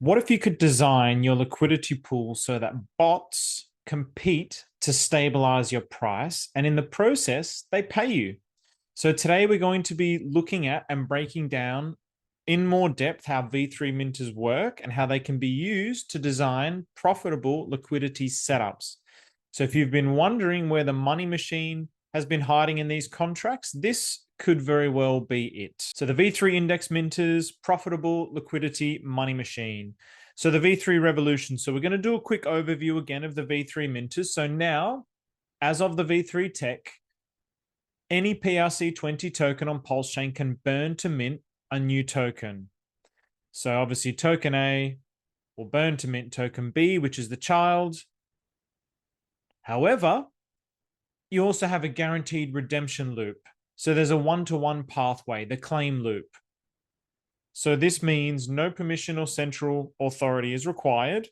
What if you could design your liquidity pool so that bots compete to stabilize your price and in the process, they pay you? So today we're going to be looking at and breaking down in more depth how V3 minters work and how they can be used to design profitable liquidity setups. So if you've been wondering where the money machine has been hiding in these contracts, this could very well be it. So the V3 index minters, profitable liquidity money machine. So the V3 revolution. So we're going to do a quick overview again of the V3 minters. So now, as of the V3 tech, any PRC20 token on Pulsechain can burn to mint a new token. So obviously token A will burn to mint token B, which is the child. However, you also have a guaranteed redemption loop. So there's a one-to-one pathway, the claim loop. So this means no permission or central authority is required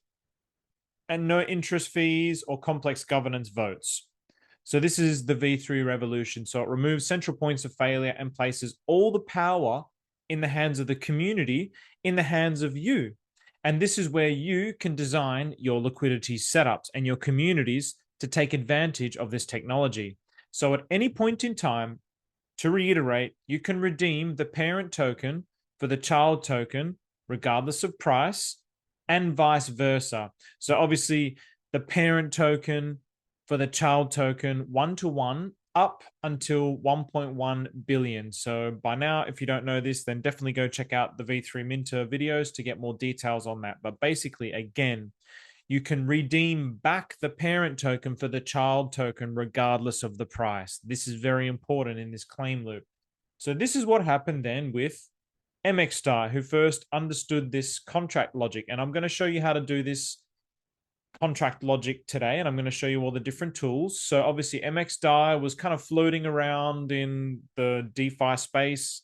and no interest fees or complex governance votes. So this is the V3 revolution. So it removes central points of failure and places all the power in the hands of the community, in the hands of you. And this is where you can design your liquidity setups and your communities to take advantage of this technology. So at any point in time, to reiterate, you can redeem the parent token for the child token, regardless of price, and vice versa. So obviously, the parent token for the child token, one-to-one, up until 1.1 billion. So by now, if you don't know this, then definitely go check out the V3 Minter videos to get more details on that. But basically, again, you can redeem back the parent token for the child token regardless of the price. This is very important in this claim loop. So this is what happened then with MXStar, who first understood this contract logic. And I'm going to show you how to do this contract logic today, and I'm going to show you all the different tools. So obviously MXDAI was kind of floating around in the DeFi space,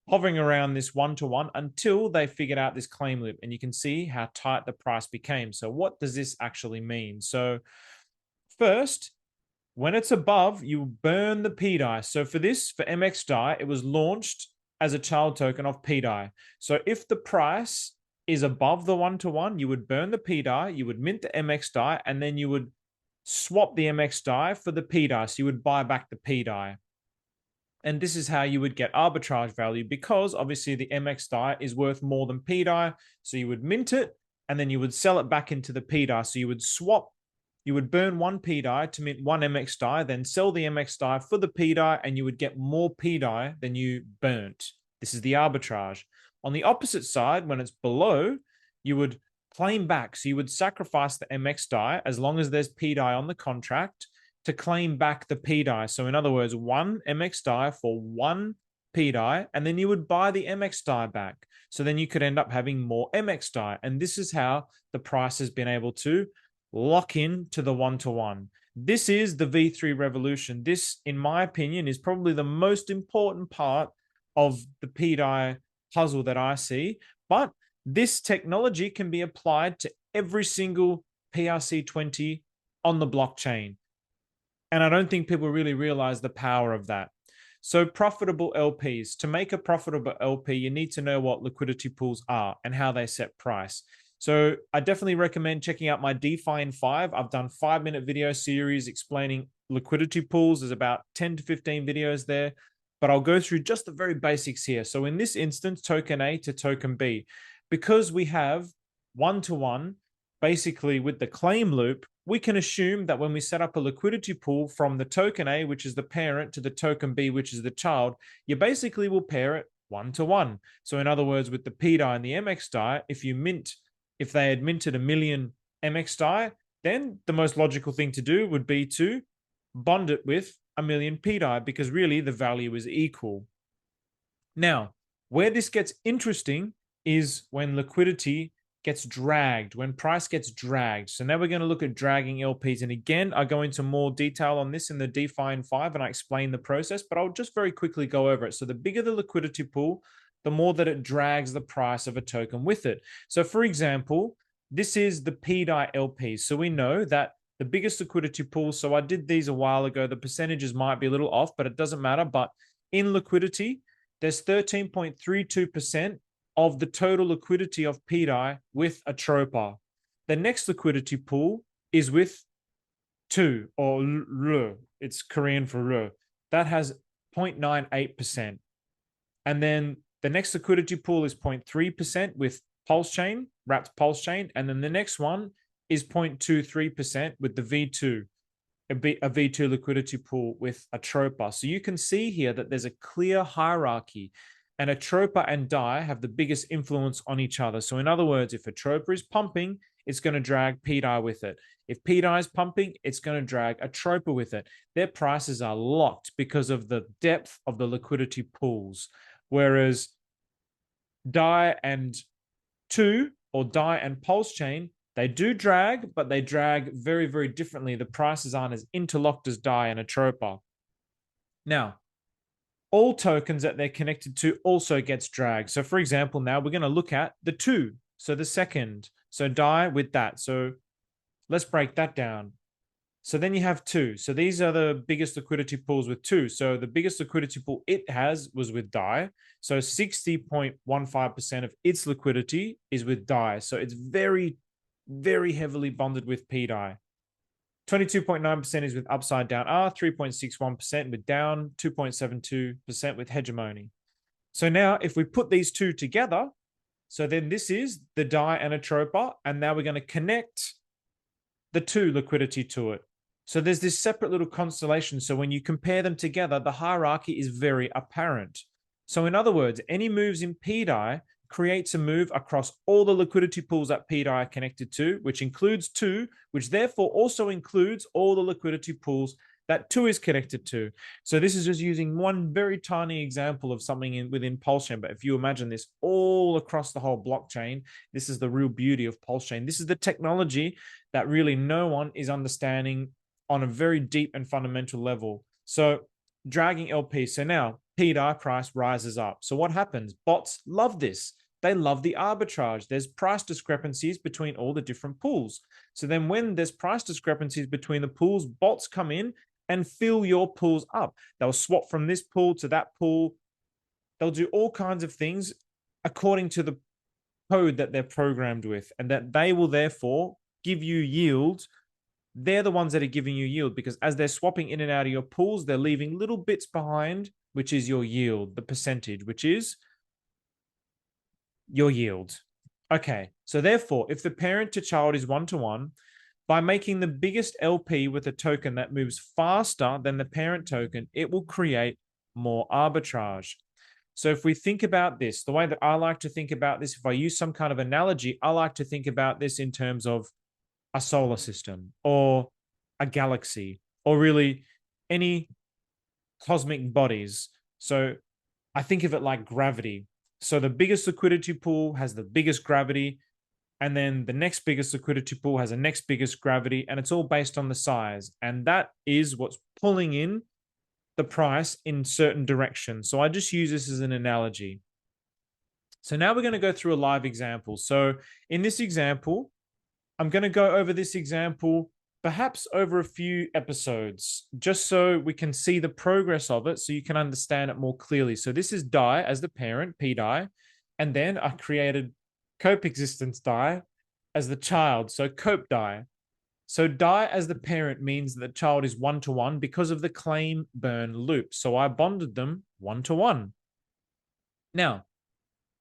hovering around this one-to-one until they figured out this claim loop, and you can see how tight the price became. So what does this actually mean? So first, when it's above, you burn the pDAI. So for this, for MXDAI, it was launched as a child token of pDAI. So if the price is above the one-to-one, you would burn the pDAI, you would mint the MXDAI, and then you would swap the MXDAI for the pDAI. So you would buy back the pDAI. And this is how you would get arbitrage value, because obviously the MXDAI is worth more than pDAI. So you would mint it and then you would sell it back into the pDAI. So you would swap, you would burn one pDAI to mint one MXDAI, then sell the MXDAI for the pDAI, and you would get more pDAI than you burnt. This is the arbitrage. On the opposite side, when it's below, you would claim back. So you would sacrifice the MXDAI as long as there's pDAI on the contract to claim back the pDAI. So in other words, one MXDAI for one pDAI, and then you would buy the MXDAI back. So then you could end up having more MXDAI. And this is how the price has been able to lock in to the one-to-one. This is the V3 revolution. This, in my opinion, is probably the most important part of the pDAI puzzle that I see. But this technology can be applied to every single PRC20 on the blockchain. And I don't think people really realize the power of that. So profitable LPs. To make a profitable LP, you need to know what liquidity pools are and how they set price. So I definitely recommend checking out my DeFi in 5. I've done 5-minute video series explaining liquidity pools. There's about 10 to 15 videos there, but I'll go through just the very basics here. So in this instance, token A to token B, because we have one-to-one, basically with the claim loop, we can assume that when we set up a liquidity pool from the token A, which is the parent, to the token B, which is the child, you basically will pair it one-to-one. So in other words, with the pDAI and the MXDAI, if they had minted 1 million MXDAI, then the most logical thing to do would be to bond it with 1 million pDAI, because really the value is equal. Now, where this gets interesting is when liquidity gets dragged, when price gets dragged. So now we're going to look at dragging LPs. And again, I go into more detail on this in the DeFi in 5 and I explain the process, but I'll just very quickly go over it. So the bigger the liquidity pool, the more that it drags the price of a token with it. So for example, this is the pDAI LPs. So we know that the biggest liquidity pool, so I did these a while ago, the percentages might be a little off, but it doesn't matter. But in liquidity, there's 13.32% of the total liquidity of pDAI with Atropa. The next liquidity pool is with 2, or R, it's Korean for R. That has 0.98%. And then the next liquidity pool is 0.3% with Pulsechain, wrapped Pulsechain. And then the next one is 0.23% with the V2, a V2 liquidity pool with Atropa. So you can see here that there's a clear hierarchy, and Atropa and DAI have the biggest influence on each other. So in other words, if Atropa is pumping, it's going to drag pDAI with it. If pDAI is pumping, it's going to drag Atropa with it. Their prices are locked because of the depth of the liquidity pools. Whereas DAI and 2, or DAI and Pulsechain, they do drag, but they drag very, very differently. The prices aren't as interlocked as DAI and Atropa. Now, all tokens that they're connected to also gets dragged. So for example, now we're going to look at the 2, so the second. So DAI with that. So let's break that down. So then you have 2. So these are the biggest liquidity pools with 2. So the biggest liquidity pool it has was with DAI. So 60.15% of its liquidity is with DAI. So it's very, very heavily bonded with pDAI. 22.9% is with upside down R, 3.61% with down, 2.72% with hegemony. So now if we put these two together, so then this is the DAI and Atropa, and now we're going to connect the 2 liquidity to it. So there's this separate little constellation. So when you compare them together, the hierarchy is very apparent. So in other words, any moves in pDAI creates a move across all the liquidity pools that pDAI are connected to, which includes 2, which therefore also includes all the liquidity pools that 2 is connected to. So this is just using one very tiny example of something within Pulsechain. But if you imagine this all across the whole blockchain, this is the real beauty of Pulsechain. This is the technology that really no one is understanding on a very deep and fundamental level. So dragging LP. So now pDAI price rises up. So what happens? Bots love this. They love the arbitrage. There's price discrepancies between all the different pools. So then when there's price discrepancies between the pools, bots come in and fill your pools up. They'll swap from this pool to that pool. They'll do all kinds of things according to the code that they're programmed with, and that they will therefore give you yield. They're the ones that are giving you yield, because as they're swapping in and out of your pools, they're leaving little bits behind, which is your yield, the percentage, which is your yield. Okay, so therefore, if the parent to child is 1-to-1, by making the biggest LP with a token that moves faster than the parent token, it will create more arbitrage. So if we think about this, the way that I like to think about this, if I use some kind of analogy, I like to think about this in terms of a solar system or a galaxy, or really any cosmic bodies. So I think of it like gravity. So the biggest liquidity pool has the biggest gravity, and then the next biggest liquidity pool has the next biggest gravity, and it's all based on the size. And that is what's pulling in the price in certain directions. So I just use this as an analogy. So now we're going to go through a live example. So in this example, I'm going to go over this example perhaps over a few episodes, just so we can see the progress of it, so you can understand it more clearly. So this is DAI as the parent, pDAI, and then I created coexistence DAI as the child, so cope DAI. So DAI as the parent means that the child is 1-to-1 because of the claim burn loop. So I bonded them 1-to-1. Now,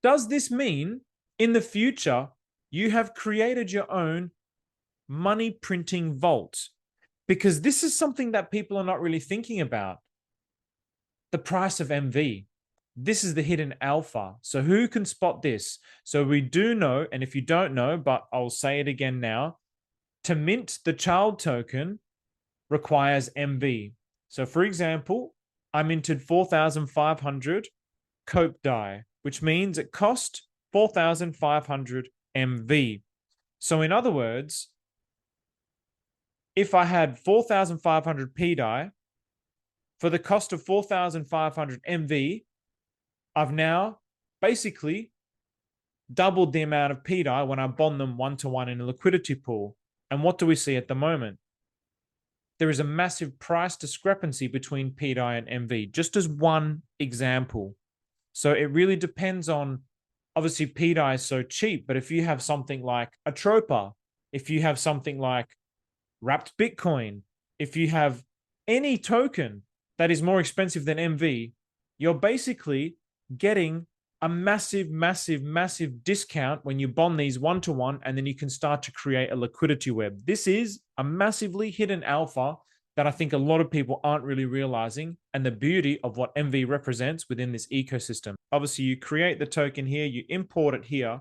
does this mean in the future you have created your own money printing vault? Because this is something that people are not really thinking about. The price of MV. This is the hidden alpha. So who can spot this? So we do know, and if you don't know, but I'll say it again now, to mint the child token requires MV. So for example, I minted 4,500 cope DAI, which means it cost 4,500 MV. So in other words, if I had 4,500 pDAI for the cost of 4,500 MV, I've now basically doubled the amount of pDAI when I bond them 1-to-1 in a liquidity pool. And what do we see at the moment? There is a massive price discrepancy between pDAI and MV, just as one example. So it really depends on obviously pDAI is so cheap, but if you have something like Atropa, if you have something like wrapped Bitcoin, if you have any token that is more expensive than MV, you're basically getting a massive, massive, massive discount when you bond these one-to-one, and then you can start to create a liquidity web. This is a massively hidden alpha that I think a lot of people aren't really realizing, and the beauty of what MV represents within this ecosystem. Obviously, you create the token here, you import it here,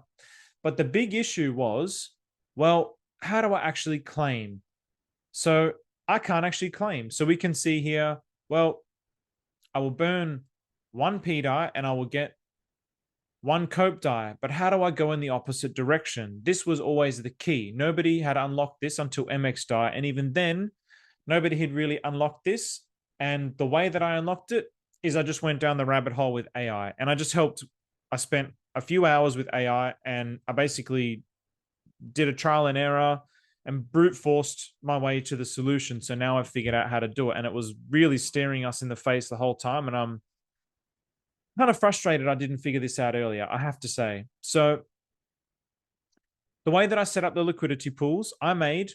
but the big issue was, well, how do I actually claim? So I can't actually claim. So we can see here, well, I will burn one pDAI and I will get one copDAI, but how do I go in the opposite direction? This was always the key. Nobody had unlocked this until MXDAI, and even then, nobody had really unlocked this. And the way that I unlocked it is I just went down the rabbit hole with AI, and I spent a few hours with AI, and I basically did a trial and error and brute forced my way to the solution. So now I've figured out how to do it, and it was really staring us in the face the whole time. And I'm kind of frustrated I didn't figure this out earlier, I have to say. So the way that I set up the liquidity pools, I made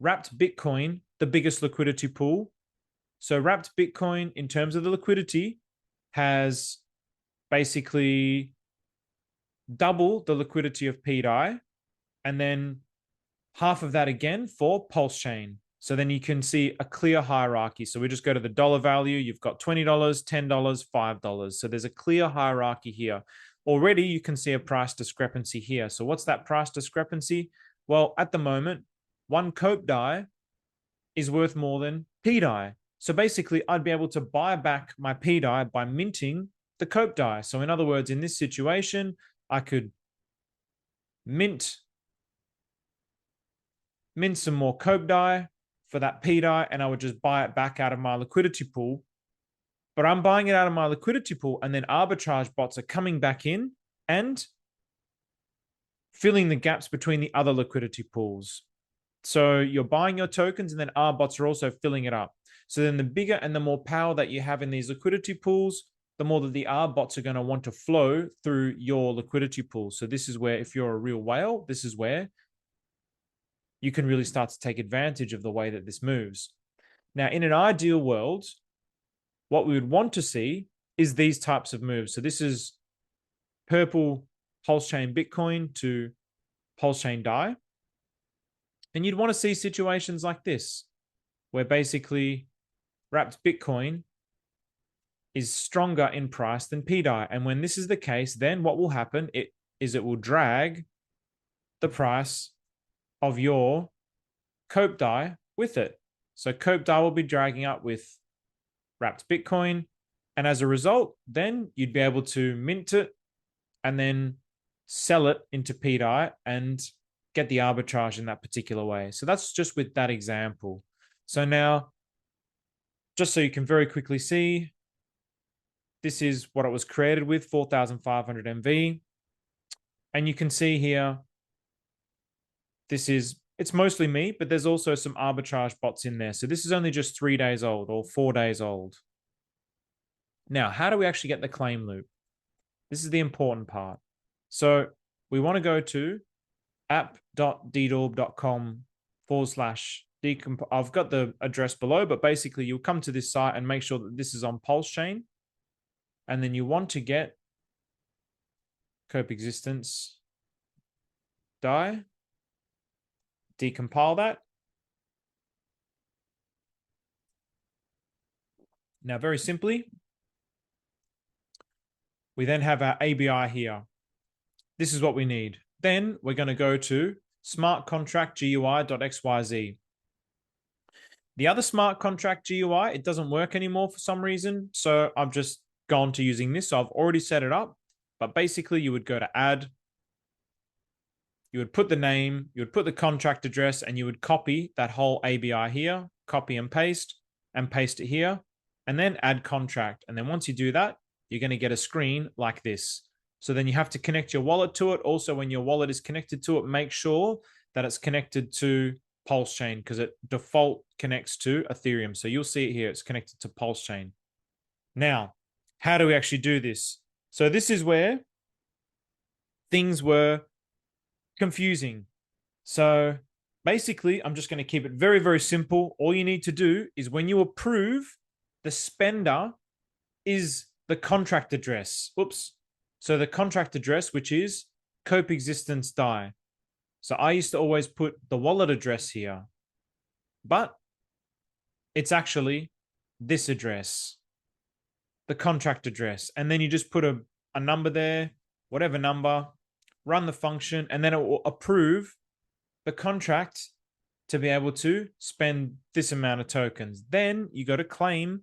wrapped Bitcoin the biggest liquidity pool. So wrapped Bitcoin, in terms of the liquidity, has basically double the liquidity of pDAI, and then half of that again for Pulsechain. So then you can see a clear hierarchy. So we just go to the dollar value. You've got $20, $10, $5. So there's a clear hierarchy here. Already you can see a price discrepancy here. So what's that price discrepancy? Well, at the moment, one copDAI is worth more than pDAI. So basically, I'd be able to buy back my pDAI by minting the copDAI. So in other words, in this situation, I could mint some more copDAI for that pDAI, and I would just buy it back out of my liquidity pool. But I'm buying it out of my liquidity pool, and then arbitrage bots are coming back in and filling the gaps between the other liquidity pools. So you're buying your tokens, and then R bots are also filling it up. So then the bigger and the more power that you have in these liquidity pools, the more that the R bots are going to want to flow through your liquidity pool. So this is where, if you're a real whale, this is where you can really start to take advantage of the way that this moves. Now, in an ideal world, what we would want to see is these types of moves. So this is purple Pulsechain Bitcoin to Pulsechain DAI. And you'd want to see situations like this, where basically wrapped Bitcoin is stronger in price than pDAI. And when this is the case, then what will happen is it will drag the price of your copDAI with it. So copDAI will be dragging up with wrapped Bitcoin. And as a result, then you'd be able to mint it and then sell it into pDAI and get the arbitrage in that particular way. So that's just with that example. So now, just so you can very quickly see, this is what it was created with, 4,500 MV. And you can see here, it's mostly me, but there's also some arbitrage bots in there. So this is only just 3 days old or 4 days old. Now, how do we actually get the claim loop? This is the important part. So we want to go to app.ddorb.com/decompose. I've got the address below, but basically you'll come to this site and make sure that this is on Pulsechain. And then you want to get coexistence DAI, decompile that. Now, very simply, we then have our ABI here. This is what we need. Then we're going to go to smart contract GUI.xyz. The other smart contract GUI, it doesn't work anymore for some reason. So I've just gone to using this. So I've already set it up. But basically, you would go to add. You would put the name, you would put the contract address, and you would copy that whole ABI here, copy and paste it here, and then add contract. And then once you do that, you're going to get a screen like this. So then you have to connect your wallet to it. Also, when your wallet is connected to it, make sure that it's connected to Pulsechain, because it default connects to Ethereum. So you'll see it here. It's connected to Pulsechain. Now, how do we actually do this? So this is where things were confusing. So basically, I'm just going to keep it very, very simple. All you need to do is when you approve, the spender is the contract address. Oops. So the contract address, which is cope existence DAI. So I used to always put the wallet address here, but it's actually this address, the contract address. And then you just put a number there, whatever number, run the function, and then it will approve the contract to be able to spend this amount of tokens. Then you go to claim,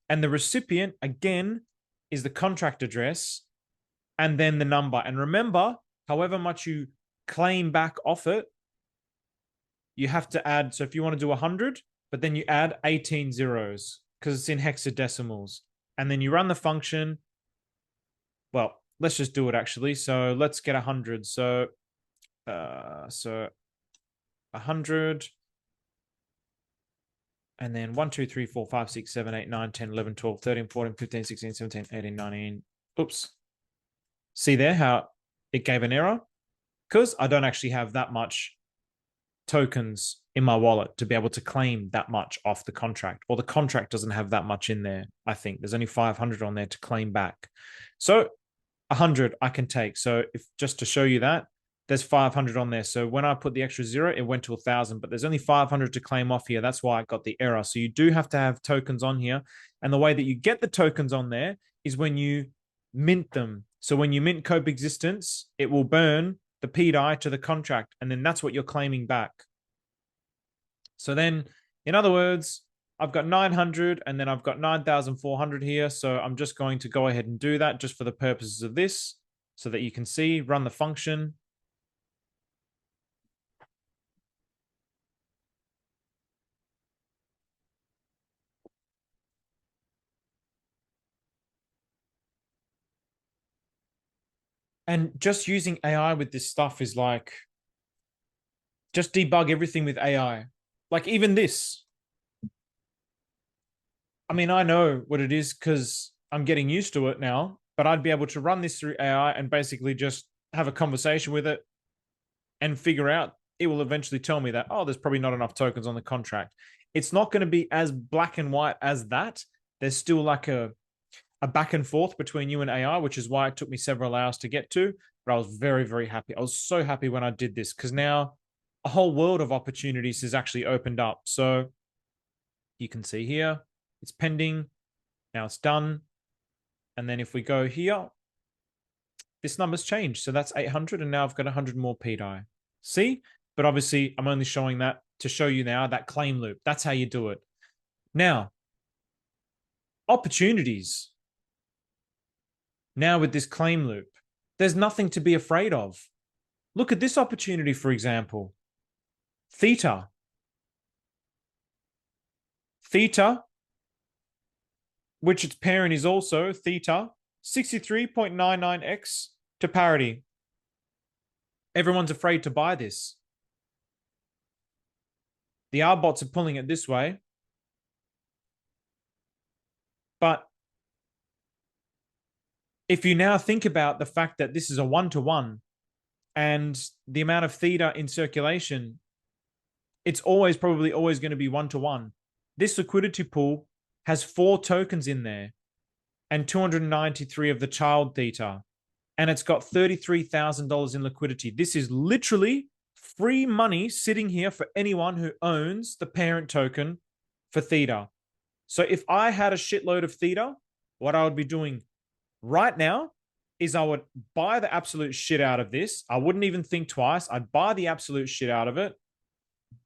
and the recipient, again, is the contract address and then the number. And remember, however much you claim back off it, you have to add. So if you want to do 100, but then you add 18 zeros because it's in hexadecimals. And then you run the function. Well, let's just do it actually. So let's get 100. So 100. And then 1, 2, 3, 4, 5, 6, 7, 8, 9, 10, 11, 12, 13, 14, 15, 16, 17, 18, 19. Oops. See there how it gave an error? Because I don't actually have that much tokens in my wallet to be able to claim that much off the contract, or the contract doesn't have that much in there. I think there's only 500 on there to claim back. So 100 I can take. So if just to show you that, there's 500 on there. So when I put the extra zero, it went to 1,000, but there's only 500 to claim off here. That's why I got the error. So you do have to have tokens on here. And the way that you get the tokens on there is when you mint them. So when you mint cope existence, it will burn the pDAI to the contract. And then that's what you're claiming back. So then, in other words, I've got 900 and then I've got 9,400 here. So I'm just going to go ahead and do that just for the purposes of this so that you can see, run the function. And just using AI with this stuff is like, just debug everything with AI. Like even this. I mean, I know what it is because I'm getting used to it now, but I'd be able to run this through AI and basically just have a conversation with it and figure out, it will eventually tell me that, oh, there's probably not enough tokens on the contract. It's not going to be as black and white as that. There's still like a back and forth between you and AI, which is why it took me several hours to get to. But I was very, very happy. I was so happy when I did this because now a whole world of opportunities has actually opened up. So you can see here, it's pending. Now it's done. And then if we go here, this number's changed. So that's 800. And now I've got 100 more pDAI. See? But obviously, I'm only showing that to show you now that claim loop. That's how you do it. Now, opportunities. Now with this claim loop, there's nothing to be afraid of. Look at this opportunity, for example. THETA. THETA, which its parent is also THETA, 63.99x to parity. Everyone's afraid to buy this. The R bots are pulling it this way. But if you now think about the fact that this is a one-to-one and the amount of THETA in circulation, it's probably always going to be one-to-one. This liquidity pool has 4 tokens in there and 293 of the child THETA. And it's got $33,000 in liquidity. This is literally free money sitting here for anyone who owns the parent token for THETA. So if I had a shitload of THETA, what I would be doing right now is I would buy the absolute shit out of this. I wouldn't even think twice. I'd buy the absolute shit out of it.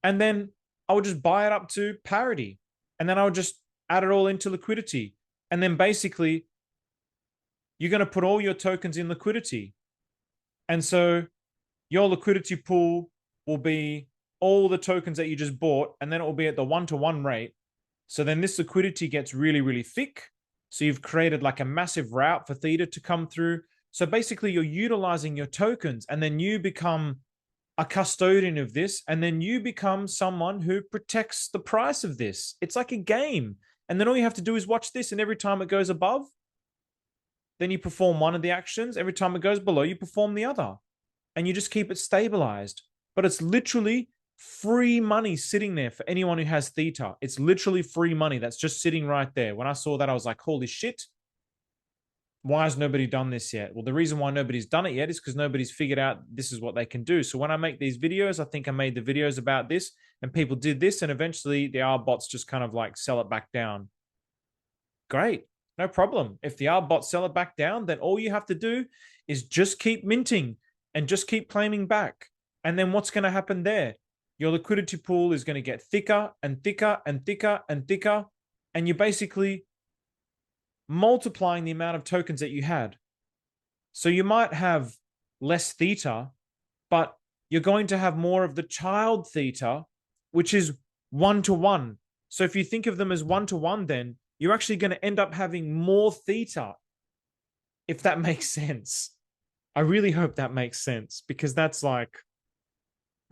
And then I would just buy it up to parity. And then I would just add it all into liquidity. And then basically, you're going to put all your tokens in liquidity. And so your liquidity pool will be all the tokens that you just bought, and then it will be at the one-to-one rate. So then this liquidity gets really, really thick. So you've created like a massive route for THETA to come through. So basically you're utilizing your tokens, and then you become a custodian of this, and then you become someone who protects the price of this. It's like a game. And then all you have to do is watch this, and every time it goes above, then you perform one of the actions. Every time it goes below, you perform the other. and you just keep it stabilized. But it's literally free money sitting there for anyone who has THETA. It's literally free money that's just sitting right there. When I saw that, I was like, holy shit. Why has nobody done this yet? Well, the reason why nobody's done it yet is because nobody's figured out this is what they can do. So when I make these videos, I think I made the videos about this and people did this, and eventually the R bots just kind of like sell it back down. Great. No problem. If the R bots sell it back down, then all you have to do is just keep minting and just keep claiming back. And then what's going to happen there? Your liquidity pool is going to get thicker and thicker and thicker and thicker. And you're basically multiplying the amount of tokens that you had. So you might have less THETA, but you're going to have more of the child THETA, which is 1-to-1. So if you think of them as 1-to-1, then you're actually going to end up having more THETA, if that makes sense. I really hope that makes sense, because that's like,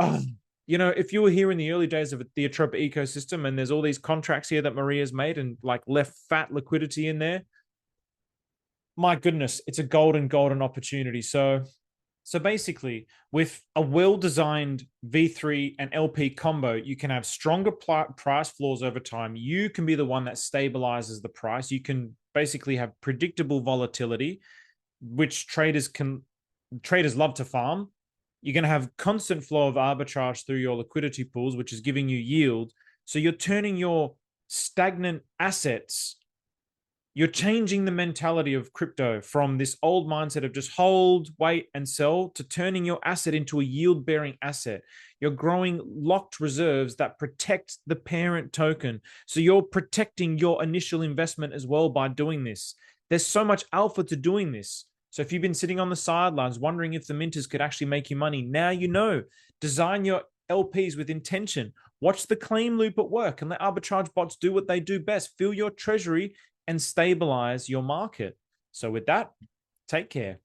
if you were here in the early days of the Atropa ecosystem and there's all these contracts here that Maria's made and like left fat liquidity in there, my goodness, it's a golden opportunity. So basically, with a well-designed V3 and LP combo, you can have stronger price floors over time. You can be the one that stabilizes the price. You can basically have predictable volatility, which traders love to farm. You're going to have constant flow of arbitrage through your liquidity pools, which is giving you yield. So you're turning your stagnant assets, you're changing the mentality of crypto from this old mindset of just hold, wait, and sell to turning your asset into a yield-bearing asset. You're growing locked reserves that protect the parent token. So you're protecting your initial investment as well by doing this. There's so much alpha to doing this. So if you've been sitting on the sidelines wondering if the minters could actually make you money, now you know. Design your LPs with intention. Watch the claim loop at work and let arbitrage bots do what they do best. Fill your treasury and stabilize your market. So with that, take care.